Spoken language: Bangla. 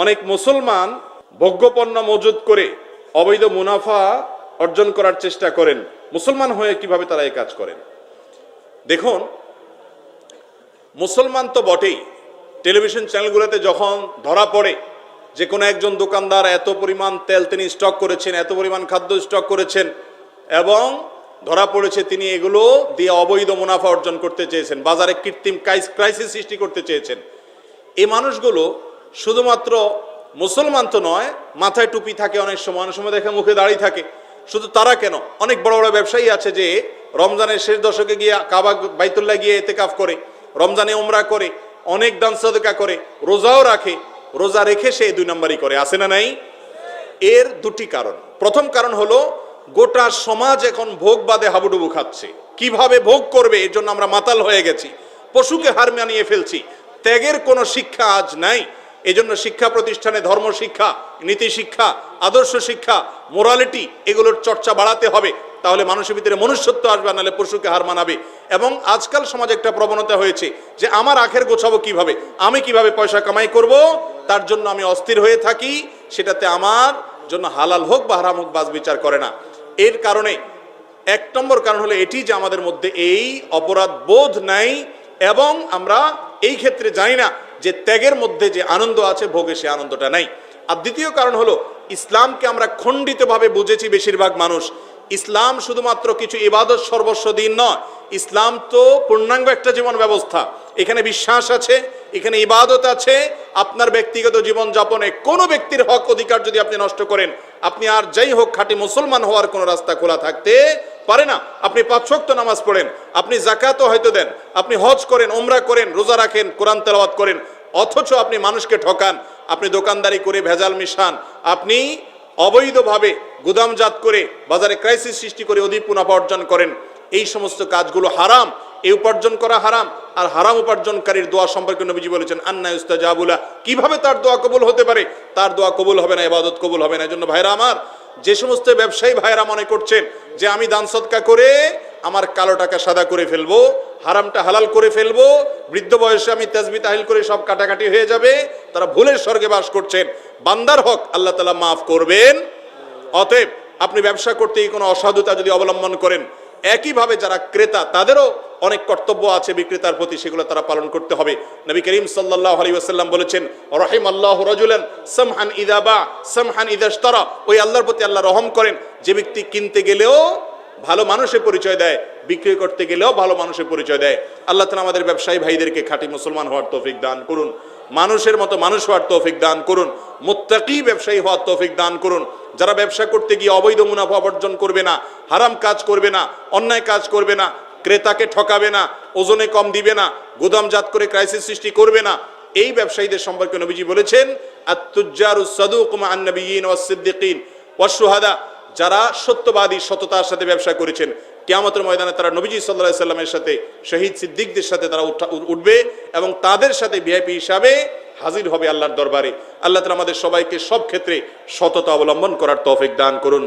অনেক মুসলমান ভোগ্যপণ্য মজুদ করে অবৈধ মুনাফা অর্জন করার চেষ্টা করেন। মুসলমান হয়ে কিভাবে তারা এই কাজ করেন? দেখুন, মুসলমান তো বটেই, টেলিভিশন চ্যানেলগুলোতে যখন ধরা পড়ে যে কোনো একজন দোকানদার এত পরিমাণ তেল তিনি স্টক করেছেন, এত পরিমাণ খাদ্য স্টক করেছেন এবং ধরা পড়েছে তিনি এগুলো দিয়ে অবৈধ মুনাফা অর্জন করতে চেয়েছেন, বাজারে কৃত্রিম ক্রাইসিস সৃষ্টি করতে চেয়েছেন, এই মানুষগুলো শুধুমাত্র মুসলমান তো নয়, মাথায় টুপি থাকে, অনেক সময় দেখে মুখে দাড়ি থাকে। শুধু তারা কেন, অনেক বড় বড় ব্যবসায়ী আছে যে রমজানের শেষ দশকে গিয়ে কাবা বাইতুল্লাহ গিয়ে ইতিকাফ করে, রমজানে উমরা করে, অনেক দান সাদকা করে, রোজাও রাখে, রোজা রেখে সে 2 নম্বরই করে, আছে না নাই? এর দুটি কারণ। প্রথম কারণ হলো গোটা সমাজ এখন ভোগবাদে হাবুডুবু খাচ্ছে, কিভাবে ভোগ করবে এর জন্য আমরা মাতাল হয়ে গেছি, পশুকে হার মানিয়ে ফেলছি, ত্যাগের কোনো শিক্ষা আজ নাই। এজন্য শিক্ষা প্রতিষ্ঠানে ধর্ম শিক্ষা, নীতি শিক্ষা, আদর্শ শিক্ষা, মোরালিটি এগুলোর চর্চা বাড়াতে হবে, তাহলে মানুষের ভিতরে মনুষ্যত্ব আসবে, নাহলে পশুকে হার মানাবে। এবং আজকাল সমাজে একটা প্রবণতা হয়েছে যে আমার আখের গোছাবো কিভাবে, আমি কিভাবে পয়সা কামাই করব, তার জন্য আমি অস্থির হয়ে থাকি, সেটাতে আমার জন্য হালাল হোক বা হারাম হোক বাজ বিচার করে না। এর কারণে 1 নম্বর কারণ হলো এটি যে আমাদের মধ্যে এই অপরাধ বোধ নাই এবং আমরা এই ক্ষেত্রে জানি না যে ত্যাগের মধ্যে যে আনন্দ আছে, ভোগে সে আনন্দটা নাই। আর দ্বিতীয় কারণ হলো ইসলামকে আমরা খণ্ডিতভাবে বুঝেছি বেশিরভাগ মানুষ। ইসলাম শুধুমাত্র কিছু ইবাদত সর্বস্ব দিন নয়, ইসলাম তো পূর্ণাঙ্গ একটা জীবন ব্যবস্থা। এখানে বিশ্বাস আছে, এখানে ইবাদত আছে। আপনার ব্যক্তিগত জীবন যাপনে কোনো ব্যক্তির হক অধিকার যদি আপনি নষ্ট করেন, আপনি আর যাই হোক খাঁটি মুসলমান হওয়ার কোনো রাস্তা খোলা থাকতে পারে না। আপনি 5 ওয়াক্ত নামাজ পড়েন, আপনি যাকাতও হয়তো দেন, আপনি হজ করেন, উমরা করেন, রোজা রাখেন, কোরআন তেলাওয়াত করেন, অথচ আপনি মানুষকে ঠকান, আপনি দোকানদারি করে ভেজাল মিশান, আপনি অবৈধভাবে গুদামজাত করে বাজারে ক্রাইসিস সৃষ্টি করে অধিক মুনাফা অর্জন করেন, এই সমস্ত কাজগুলো হারাম। এই উপার্জন করা হারাম। আর হারাম উপার্জনকারীর দোয়া সম্পর্কে নবীজি বলেছেন আন্না ইস্তাজাবু লাহ, কিভাবে তার দোয়া কবুল হতে পারে? তার দোয়া কবুল হবে না, ইবাদত কবুল হবে না। এজন্য ভাইরা আমার, যে সমস্ত ব্যবসায়ী ভাইরা মনে করছেন যে আমি দান সদকা করে আমার কালো টাকা সাদা করে ফেলবো, হারামটা হালাল করে ফেলবো, বৃদ্ধ বয়সে আমি তাসবিহ তাহলিল করে সব কাটাকাটি হয়ে যাবে, তারা ভুলের স্বর্গে বাস করছেন। বান্দার হক আল্লাহ তাআলা মাফ করবেন। অতএব আপনি ব্যবসা করতে কোনো অসাধুতা যদি অবলম্বন করেন, একইভাবে যারা ক্রেতা তাদেরও অনেক কর্তব্য আছে বিক্রেতার প্রতি, সেগুলো তারা পালন করতে হবে। নবী করিম সাল্লাল্লাহু আলাইহি ওয়াসাল্লাম বলেছেন রাহিমাল্লাহু রাজুলান সামহান ইযা বা সামহান ইযা ইশতারা, ওই আল্লাহর প্রতি আল্লাহ রহম করেন যে ব্যক্তি কিনতে গেলেও ভালো মানুষের পরিচয় দেয়, বিক্রি করতে গেলেও ভালো মানুষের পরিচয় দেয়। আল্লাহ তাআলা আমাদের ব্যবসায়ী ভাইদেরকে খাঁটি মুসলমান হওয়ার তৌফিক দান করুন, মানুষের মতো মানুষ হওয়ার তৌফিক দান করুন, মুত্তাকি ব্যবসায়ী হওয়ার তৌফিক দান করুন, যারা ব্যবসা করতে গিয়ে অবৈধ মুনাফা অর্জন করবে না, হারাম কাজ করবে না, অন্যায় কাজ করবে না, ক্রেতাকে ঠকাবে না, ওজনে কম দিবে না, গুদামজাত করে ক্রাইসিস সৃষ্টি করবে না, এই ব্যবসায়ীদের সম্পর্কে নবীজি বলেছেন আত-তুজ্জারুস সাদুক মা আন-নাবিয়্যিন ওয়াস-সিদ্দিকিন ওয়াশ-শুহাদা, যারা সত্যবাদী, সততার সাথে ব্যবসা করেছেন, কিয়ামতের ময়দানে তারা নবীজি সাল্লাল্লাহু আলাইহি সাল্লামের সাথে, শহীদ সিদ্দিকদের সাথে তারা উঠবে এবং তাদের সাথে ভিআইপি হিসাবে হাজির হবে আল্লাহর দরবারে। আল্লাহ তাআলা আমাদের সবাইকে সব ক্ষেত্রে সততা অবলম্বন করার তৌফিক দান করুন।